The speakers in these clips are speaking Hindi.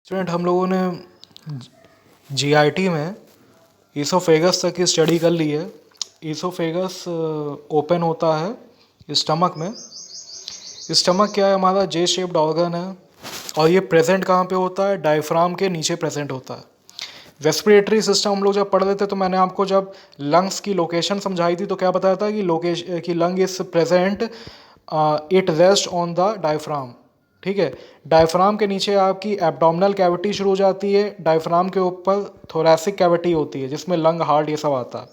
स्टूडेंट हम लोगों ने जीआईटी में ईसोफेगस तक की स्टडी कर ली है। ईसोफेगस ओपन होता है स्टमक में। स्टमक क्या है, हमारा जे शेप्ड ऑर्गन है और ये प्रेजेंट कहाँ पे होता है, डायफ्राम के नीचे प्रेजेंट होता है। रेस्पिरेटरी सिस्टम हम लोग जब पढ़ रहे थे तो मैंने आपको जब लंग्स की लोकेशन समझाई थी तो क्या बताया था कि lung is present, it rest on the diaphragm. ठीक है, डायफ्राम के नीचे आपकी एब्डोमिनल कैविटी शुरू हो जाती है, डायफ्राम के ऊपर थोरैसिक कैविटी होती है जिसमें लंग हार्ट ये सब आता है।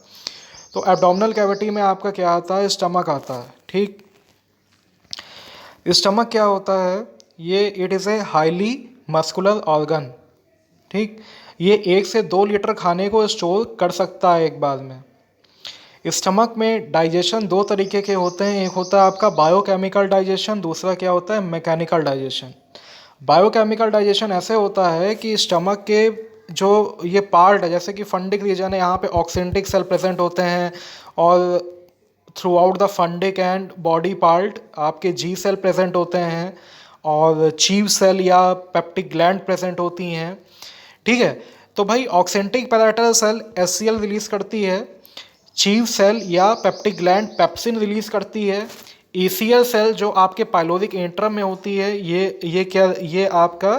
तो एब्डोमिनल कैविटी में आपका क्या आता है, स्टमक आता है। ठीक, स्टमक क्या होता है, ये it is a highly muscular organ. ठीक, ये 1 से 2 लीटर खाने को स्टोर कर सकता है एक बार में। स्टमक में डाइजेशन 2 तरीके के होते हैं, एक होता है आपका बायोकेमिकल डाइजेशन, दूसरा क्या होता है मैकेनिकल डाइजेशन। बायोकेमिकल डाइजेशन ऐसे होता है कि स्टमक के जो ये पार्ट है, जैसे कि फंडिक रीजन है, यहाँ पे ऑक्सेंटिक सेल प्रेजेंट होते हैं और throughout the fundic and body part आपके जी सेल प्रेजेंट होते हैं और चीव सेल या पेप्टिक ग्लैंड प्रेजेंट होती हैं। ठीक है, तो भाई oxyntic parietal cell HCL release करती है, चीव सेल या पेप्टिक ग्लैंड पेप्सिन रिलीज करती है, ईसीएल सेल जो आपके पाइलोरिक एंट्रम में होती है ये आपका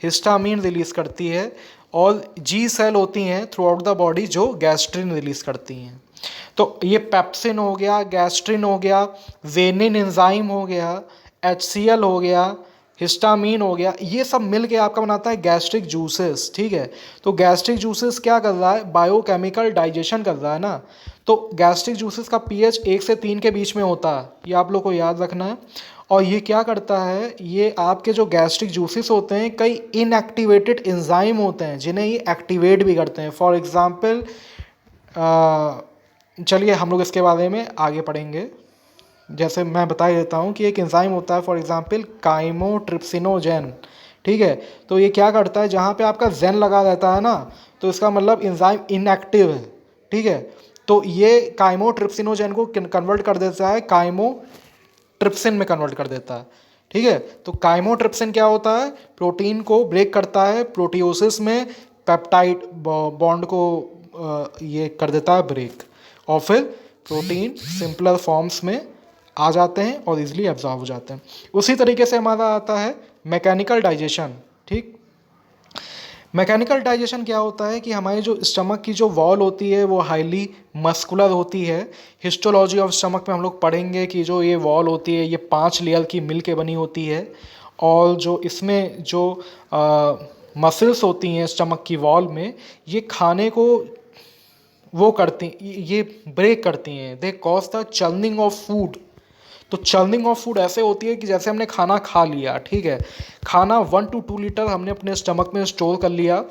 हिस्टामीन रिलीज करती है, और जी सेल होती हैं थ्रू आउट द बॉडी जो गैस्ट्रिन रिलीज करती हैं। तो ये पेप्सिन हो गया, गैस्ट्रिन हो गया, वेनिन एंजाइम हो गया, एचसीएल हो गया, हिस्टामीन हो गया, ये सब मिल के आपका बनाता है गैस्ट्रिक जूसेस। ठीक है, तो गैस्ट्रिक जूसेस क्या कर रहा है, बायोकेमिकल डाइजेशन कर रहा है ना। तो गैस्ट्रिक जूसेस का पीएच 1 से 3 के बीच में होता है, ये आप लोग को याद रखना है। और ये क्या करता है, ये आपके जो गैस्ट्रिक जूसेस होते हैं कई इनएक्टिवेटेड एंजाइम होते हैं जिन्हें ये एक्टिवेट भी करते हैं। फॉर एग्जांपल चलिए हम लोग इसके बारे में आगे पढ़ेंगे। जैसे मैं बता ही देता हूँ कि एक एंजाइम होता है फॉर एग्जांपल काइमोट्रिप्सिनोजेन। ठीक है, तो ये क्या करता है, जहाँ पे आपका जेन लगा रहता है ना, तो इसका मतलब एंजाइम इनएक्टिव है। ठीक है, तो ये काइमोट्रिप्सिनोजेन को कन्वर्ट कर देता है काइमोट्रिप्सिन में कन्वर्ट कर देता है। ठीक है, तो काइमोट्रिप्सिन क्या होता है, प्रोटीन को ब्रेक करता है, प्रोटियोसिस में पेप्टाइड बॉन्ड को ये कर देता है ब्रेक, और फिर प्रोटीन सिंपलर फॉर्म्स में आ जाते हैं और इजीली एब्जॉर्ब हो जाते हैं। उसी तरीके से हमारा आता है मैकेनिकल डाइजेशन। ठीक, मैकेनिकल डाइजेशन क्या होता है कि हमारी जो स्टमक की जो वॉल होती है वो हाईली मस्कुलर होती है। हिस्टोलॉजी ऑफ स्टमक में हम लोग पढ़ेंगे कि जो ये वॉल होती है ये 5 लेयर की मिल के बनी होती है, और जो इसमें जो मसल्स होती हैं स्टमक की वॉल में, ये खाने को वो करती, ये ब्रेक करती हैं, they cause the churning of food. तो चर्निंग ऑफ फूड ऐसे होती है कि जैसे हमने खाना खा लिया, ठीक है, खाना 1 to 2 लीटर हमने अपने स्टमक में स्टोर कर लिया,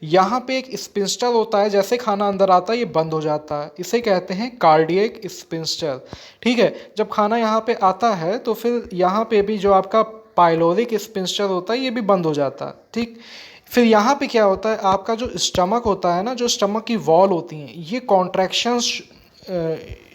यहाँ पे एक स्पिंस्टर होता है, जैसे खाना अंदर आता है ये बंद हो जाता है, इसे कहते हैं कार्डियक स्पिंस्टर। ठीक है, जब खाना यहाँ पे आता है तो फिर यहाँ पे भी जो आपका पाइलोरिक स्पिंस्टर होता है ये भी बंद हो जाता है। ठीक, फिर यहाँ पे क्या होता है, आपका जो स्टमक होता है ना, जो स्टमक की वॉल होती हैं ये कॉन्ट्रैक्शंस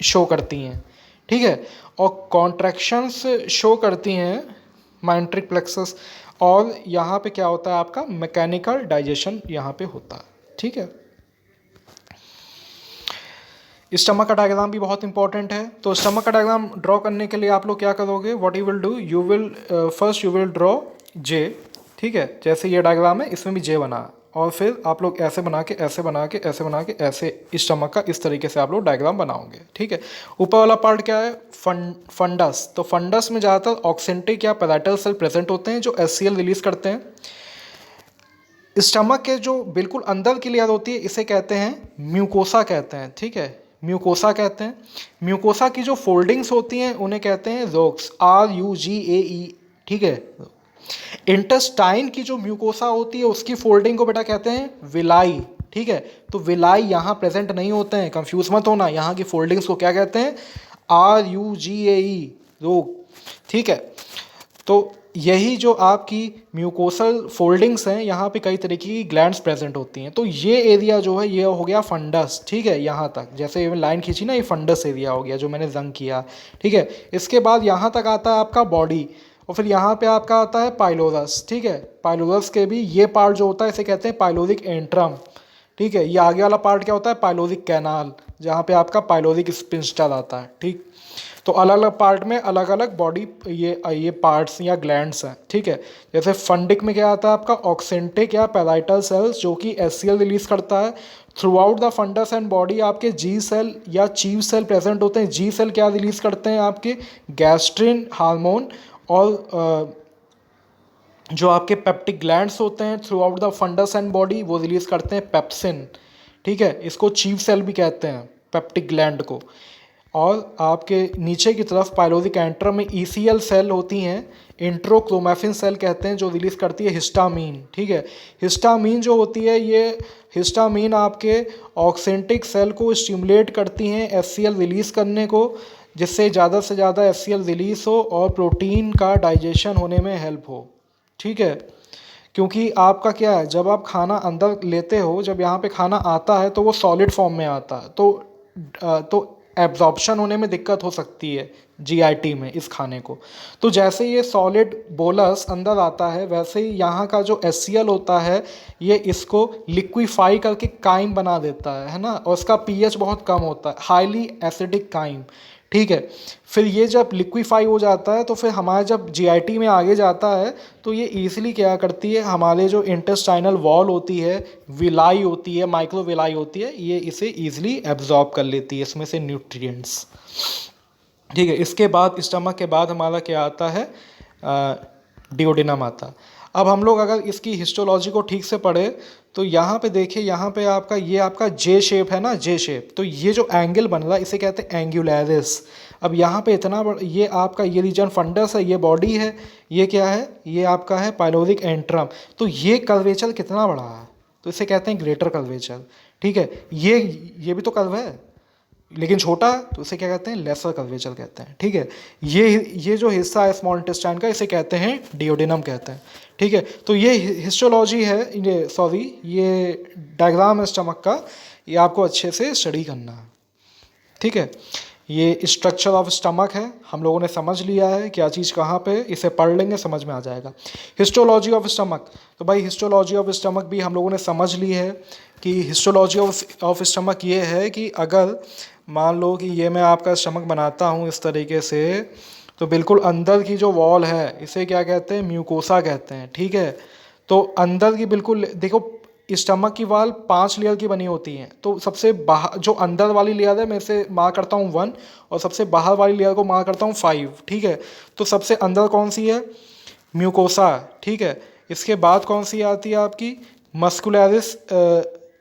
शो करती हैं। ठीक है, और कॉन्ट्रैक्शंस शो करती हैं माइंट्रिक प्लेक्सस, और यहाँ पे क्या होता है आपका मैकेनिकल डाइजेशन यहाँ पे होता है। ठीक है, स्टमक का डायग्राम भी बहुत इंपॉर्टेंट है। तो स्टमक का डायग्राम ड्रॉ करने के लिए आप लोग क्या करोगे, what you will do, you will first you will draw J. ठीक है, जैसे ये डायग्राम है इसमें भी जे बना, और फिर आप लोग ऐसे बना के ऐसे बना के ऐसे बना के ऐसे स्टमक का इस तरीके से आप लोग डायग्राम बनाओगे। ठीक है, ऊपर वाला पार्ट क्या है, फंडस। तो फंडस में ज़्यादातर ऑक्सेंटिक या पैराइटल सेल प्रेजेंट होते हैं जो एचसीएल रिलीज करते हैं। स्टमक के जो बिल्कुल अंदर की लेयर होती है इसे कहते हैं म्यूकोसा कहते हैं। ठीक है, म्यूकोसा कहते हैं। म्यूकोसा की जो फोल्डिंग्स होती हैं उन्हें कहते हैं रोक्स, RUGAE। ठीक है, इंटेस्टाइन की जो म्यूकोसा होती है उसकी फोल्डिंग को बेटा कहते हैं विलाई। ठीक है, तो विलाई यहाँ प्रेजेंट नहीं होते हैं, कंफ्यूज मत होना, यहाँ की फोल्डिंग्स को क्या कहते हैं, RUGAE, रोग। ठीक है, तो यही जो आपकी म्यूकोसल फोल्डिंग्स हैं यहाँ पे कई तरीके की ग्लैंड्स प्रेजेंट होती हैं। तो ये एरिया जो है ये हो गया फंडस। ठीक है, यहाँ तक जैसे ये लाइन खींची ना, ये फंडस एरिया हो गया जो मैंने जंग किया। ठीक है, इसके बाद यहाँ तक आता है आपका बॉडी, और फिर यहाँ पे आपका आता है पाइलोरस, ठीक है। पाइलोरस के भी ये पार्ट जो होता है इसे कहते हैं पाइलोरिक एंट्रम, ठीक है। ये आगे वाला पार्ट क्या होता है, पाइलोरिक कैनाल, जहाँ पे आपका पाइलोरिक स्पिंस्टर आता है, ठीक। तो अलग अलग पार्ट में अलग अलग बॉडी ये पार्ट्स या ग्लैंड्स हैं, ठीक है। जैसे फंडिक में क्या आता है आपका ऑक्सेंटिक या पैराइटल सेल्स, जो कि एचसीएल रिलीज करता है। Throughout the fundus and body आपके जी सेल या चीफ सेल प्रेजेंट होते हैं। जी सेल क्या रिलीज करते हैं, आपके गैस्ट्रिन हार्मोन, और जो आपके पेप्टिक ग्लैंड्स होते हैं throughout the fundus and body, वो रिलीज करते हैं पेप्सिन, ठीक है। इसको चीफ सेल भी कहते हैं, पेप्टिक ग्लैंड को। और आपके नीचे की तरफ पाइलोरिक एंट्रम में ईसीएल सेल होती हैं, इंट्रोक्रोमैफिन सेल कहते हैं, जो रिलीज करती है हिस्टामीन, ठीक है। हिस्टामीन जो होती है, ये हिस्टामीन आपके ऑक्सेंटिक सेल को स्टिमुलेट करती हैं एचसीएल रिलीज करने को, जिससे ज़्यादा से ज़्यादा एचसीएल रिलीज हो और प्रोटीन का डाइजेशन होने में हेल्प हो, ठीक है। क्योंकि आपका क्या है, जब आप खाना अंदर लेते हो, जब यहाँ पे खाना आता है तो वो सॉलिड फॉर्म में आता है, तो एब्जॉर्प्शन होने में दिक्कत हो सकती है जीआईटी में इस खाने को। तो जैसे ये सॉलिड बोलस अंदर आता है, वैसे ही यहाँ का जो एचसीएल होता है ये इसको लिक्विफाई करके काइम बना देता है ना, और इसका पीएच बहुत कम होता है, हाईली एसिडिक काइम, ठीक है। फिर ये जब लिक्विफाई हो जाता है तो फिर हमारे जब जीआईटी में आगे जाता है तो ये ईजिली क्या करती है, हमारे जो इंटेस्टाइनल वॉल होती है, विलाई होती है, माइक्रो विलाई होती है, ये इसे ईजिली एब्जॉर्ब कर लेती है इसमें से न्यूट्रिएंट्स, ठीक है। इसके बाद स्टमक के बाद हमारा क्या आता है, डिओडिनम आता। अब हम लोग अगर इसकी हिस्टोलॉजी को ठीक से पढ़े तो यहाँ पे देखिए, यहाँ पे आपका ये आपका जे शेप है ना, जे शेप, तो ये जो एंगल बन रहा है इसे कहते हैं एंगुलैरिस। अब यहाँ पे इतना बड़ा ये आपका ये रीजन फंडस है, ये बॉडी है, ये क्या है, ये आपका है पाइलोरिक एंट्रम। तो ये कर्वेचर कितना बड़ा है, तो इसे कहते हैं ग्रेटर कर्वेचर, ठीक है। ये भी तो कर्व है लेकिन छोटा, तो इसे क्या कहते हैं, लेसर कर्वेचर कहते हैं, ठीक है। ये जो हिस्सा है स्मॉल इंटेस्टाइन का, इसे कहते हैं डिओडिनम कहते हैं, ठीक है। तो ये हिस्टोलॉजी है, ये डायग्राम है स्टमक का, ये आपको अच्छे से स्टडी करना है, ठीक है। ये स्ट्रक्चर ऑफ स्टमक है, हम लोगों ने समझ लिया है क्या चीज़ कहाँ पे, इसे पढ़ लेंगे समझ में आ जाएगा। हिस्टोलॉजी ऑफ स्टमक, तो भाई हिस्टोलॉजी ऑफ स्टमक भी हम लोगों ने समझ ली है कि हिस्टोलॉजी ऑफ स्टमक ये है कि अगर मान लो कि ये मैं आपका स्टमक बनाता हूँ इस तरीके से, तो बिल्कुल अंदर की जो वॉल है इसे क्या कहते हैं, म्यूकोसा कहते हैं, ठीक है। तो अंदर की बिल्कुल देखो, स्टमक की वाल 5 लेयर की बनी होती हैं, तो सबसे बाहर जो अंदर वाली लेयर है मैं इसे मार्क करता हूँ 1, और सबसे बाहर वाली लेयर को मार्क करता हूँ 5, ठीक है। तो सबसे अंदर कौन सी है, म्यूकोसा, ठीक है। इसके बाद कौन सी आती है आपकी, मस्कुलैरिस,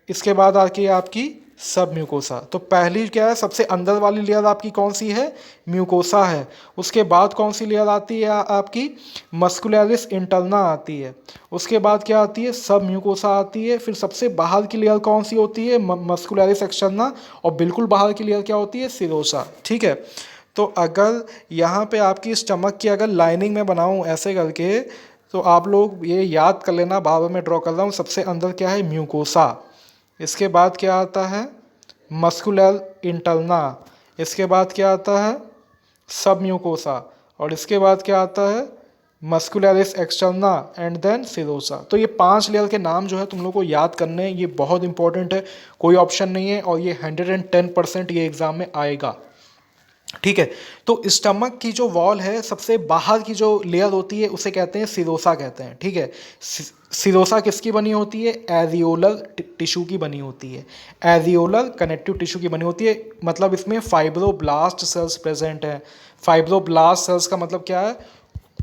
इसके बाद आती है आपकी सब म्यूकोसा। तो पहली क्या है, सबसे अंदर वाली लेयर आपकी कौन सी है, म्यूकोसा है। उसके बाद कौन सी लेयर आती है आपकी, मस्कुलैरिस इंटरना आती है। उसके बाद क्या आती है, सब म्यूकोसा आती है। फिर सबसे बाहर की लेयर कौन सी होती है, मस्कुलैरिस एक्सटर्ना, और बिल्कुल बाहर की लेयर क्या होती है, सिरोसा, ठीक है। तो अगर यहाँ पे आपकी स्टमक की अगर लाइनिंग में बनाऊँ ऐसे करके, तो आप लोग ये याद कर लेना, बार में ड्रॉ कर रहा हूँ, सबसे अंदर क्या है, म्यूकोसा। इसके बाद क्या आता है, मस्कुलर इंटरना। इसके बाद क्या आता है, सब म्यूकोसा। और इसके बाद क्या आता है, muscularis externa, and then serosa. तो ये 5 लेयर के नाम जो है तुम लोग को याद करने हैं, ये बहुत इंपॉर्टेंट है, कोई ऑप्शन नहीं है, और ये 110% ये एग्जाम में आएगा, ठीक है। तो स्टमक की जो वॉल है, सबसे बाहर की जो लेयर होती है उसे कहते हैं सिरोसा कहते हैं, ठीक है। सिरोसा किसकी बनी होती है, एरियोलर टिश्यू की बनी होती है, एरियोलर कनेक्टिव टिश्यू की बनी होती है। मतलब इसमें फाइब्रोब्लास्ट सेल्स प्रेजेंट हैं। फाइब्रोब्लास्ट सेल्स का मतलब क्या है,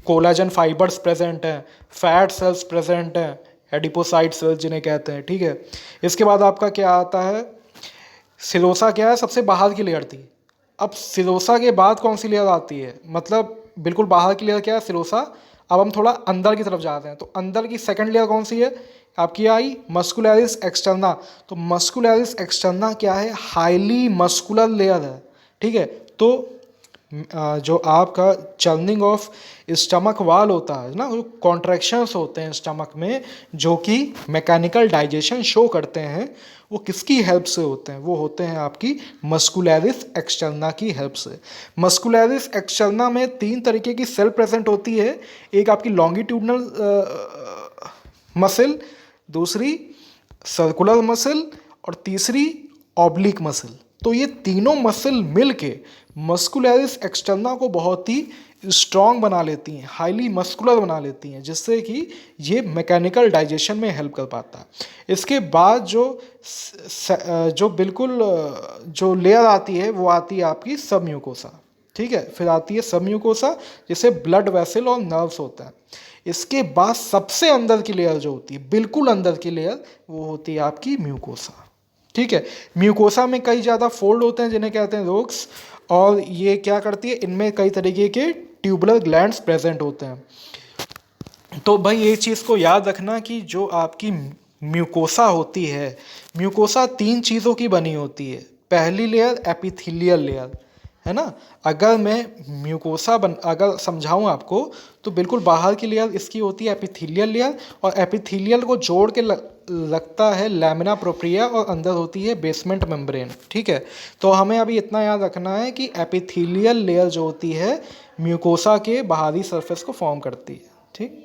कोलाजन फाइबर्स प्रेजेंट हैं, फैट सेल्स प्रेजेंट हैं, एडिपोसाइट सेल्स जिन्हें कहते हैं, ठीक है। इसके बाद आपका क्या आता है, सिरोसा क्या है, सबसे बाहर की लेयर थी। अब सिरोसा के बाद कौन सी लेयर आती है, मतलब बिल्कुल बाहर की लेयर क्या है, सिरोसा। अब हम थोड़ा अंदर की तरफ जाते हैं, तो अंदर की सेकंड लेयर कौन सी है आपकी, आई मस्कुलरिस एक्सटर्ना। तो मस्कुलरिस एक्सटर्ना क्या है, हाईली मस्कुलर लेयर है, ठीक है। तो जो आपका चर्निंग ऑफ स्टमक वाल होता है ना, जो कॉन्ट्रैक्शंस होते हैं स्टमक में जो कि मैकेनिकल डाइजेशन शो करते हैं, वो किसकी हेल्प से होते हैं? वो होते हैं आपकी मस्कुलरिस एक्सटर्ना की हेल्प से। मस्कुलरिस एक्सटर्ना में 3 तरीके की सेल प्रेजेंट होती है। एक आपकी लॉन्गिट्यूडनल मसल, दूसरी सर्कुलर मसल और तीसरी ऑब्लिक मसल। तो ये तीनों मसल मिलके मस्कुलरिस एक्सटर्ना को बहुत ही स्ट्रॉन्ग बना लेती हैं, हाईली मस्कुलर बना लेती हैं, जिससे कि ये मैकेनिकल डाइजेशन में हेल्प कर पाता है। इसके बाद जो बिल्कुल जो लेयर आती है वो आती है आपकी सबम्यूकोसा। ठीक है, फिर आती है सबम्यूकोसा जिसे ब्लड वेसल और नर्व्स होता है। इसके बाद सबसे अंदर की लेयर जो होती है, बिल्कुल अंदर की लेयर, वो होती है आपकी म्यूकोसा। ठीक है, म्यूकोसा में कई ज़्यादा फोल्ड होते हैं जिन्हें कहते हैं रोग्स, और ये क्या करती है, इनमें कई तरीके के ट्यूबुलर ग्लैंड्स प्रेजेंट होते हैं। तो भाई एक चीज़ को याद रखना कि जो आपकी म्यूकोसा होती है, म्यूकोसा 3 चीज़ों की बनी होती है। पहली लेयर एपिथेलियल लेयर है ना। अगर मैं अगर समझाऊं आपको तो बिल्कुल बाहर की लेयर इसकी होती है एपिथेलियल लेयर, और एपिथेलियल को जोड़ के लगता है लैमिना प्रोप्रिया, और अंदर होती है बेसमेंट मेम्ब्रेन। ठीक है, तो हमें अभी इतना याद रखना है कि एपिथेलियल लेयर जो होती है म्यूकोसा के बाहरी सरफेस को फॉर्म करती है। ठीक,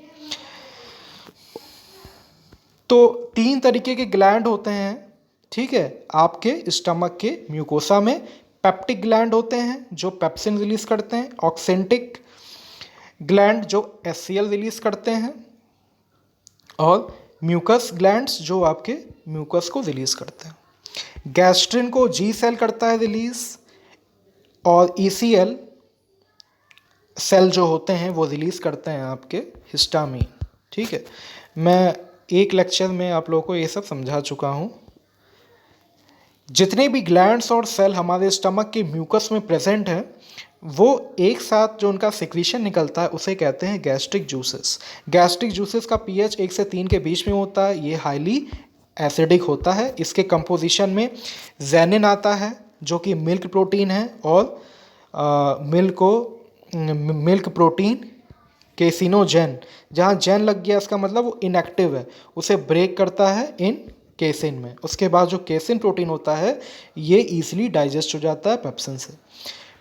तो 3 तरीके के ग्लैंड होते हैं। ठीक है, आपके स्टमक के म्यूकोसा में पेप्टिक ग्लैंड होते हैं जो पेप्सिन रिलीज करते हैं, ऑक्सेंटिक ग्लैंड जो एचसीएल रिलीज करते हैं, और म्यूकस ग्लैंड्स जो आपके म्यूकस को रिलीज करते हैं। गैस्ट्रिन को जी सेल करता है रिलीज, और ईसीएल सेल जो होते हैं वो रिलीज करते हैं आपके हिस्टामीन। ठीक है, मैं एक लेक्चर में आप लोगों को ये सब समझा चुका हूँ। जितने भी ग्लैंड्स और सेल हमारे स्टमक के म्यूकस में प्रेजेंट हैं, वो एक साथ जो उनका सिक्रीशन निकलता है उसे कहते हैं गैस्ट्रिक जूसेस। गैस्ट्रिक जूसेस का पीएच 1 से 3 के बीच में होता है। ये हाईली एसिडिक होता है। इसके कंपोजिशन में जेनिन आता है जो कि मिल्क प्रोटीन है, और मिल्क प्रोटीन केसिनोजेन, जहाँ जेन लग गया इसका मतलब वो इनएक्टिव है, उसे ब्रेक करता है इन केसिन में। उसके बाद जो केसिन प्रोटीन होता है ये इजीली डाइजेस्ट हो जाता है पेप्सिन से।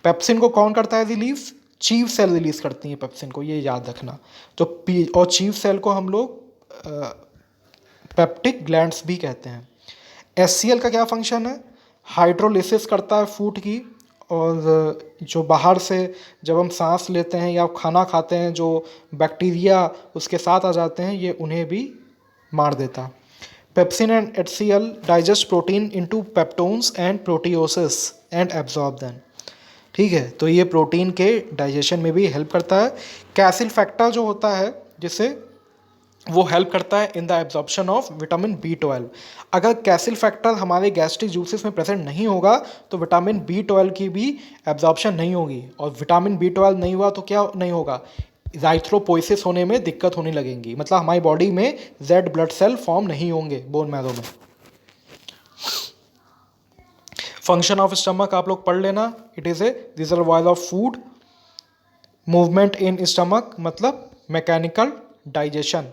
पेप्सिन को कौन करता है रिलीज? चीफ सेल रिलीज करती हैं पेप्सिन को, ये याद रखना। तो और चीफ सेल को हम लोग पेप्टिक ग्लैंड्स भी कहते हैं। एचसीएल का क्या फंक्शन है? हाइड्रोलिसिस करता है फूड की, और जो बाहर से जब हम सांस लेते हैं या खाना खाते हैं जो बैक्टीरिया उसके साथ आ जाते हैं, ये उन्हें भी मार देता है। Pepsin and HCl digest protein into peptones and proteoses and absorb them. ठीक है, तो ये प्रोटीन के डाइजेशन में भी हेल्प करता है। कैसिल फैक्टर जो होता है जिसे वो हेल्प करता है in the absorption of vitamin B12। अगर कैसिल फैक्टर हमारे गैस्ट्रिक जूसेस में प्रेजेंट नहीं होगा तो विटामिन B12 की भी एब्जॉर्प्शन नहीं होगी, और विटामिन B12 नहीं हुआ तो क्या नहीं होगा? जाइथ्रोपोइसिस होने में दिक्कत होने लगेंगी, मतलब हमारी बॉडी में जेड ब्लड सेल फॉर्म नहीं होंगे बोन मैरो में। फंक्शन ऑफ स्टमक आप लोग पढ़ लेना। It is a reservoir of food, movement in stomach मतलब mechanical digestion,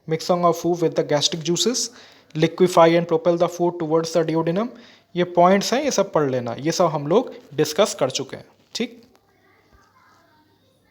mixing of food with the gastric juices, liquefy and propel the food towards the duodenum. ये पॉइंट्स हैं, ये सब पढ़ लेना। ये सब हम लोग डिस्कस कर चुके हैं। ठीक।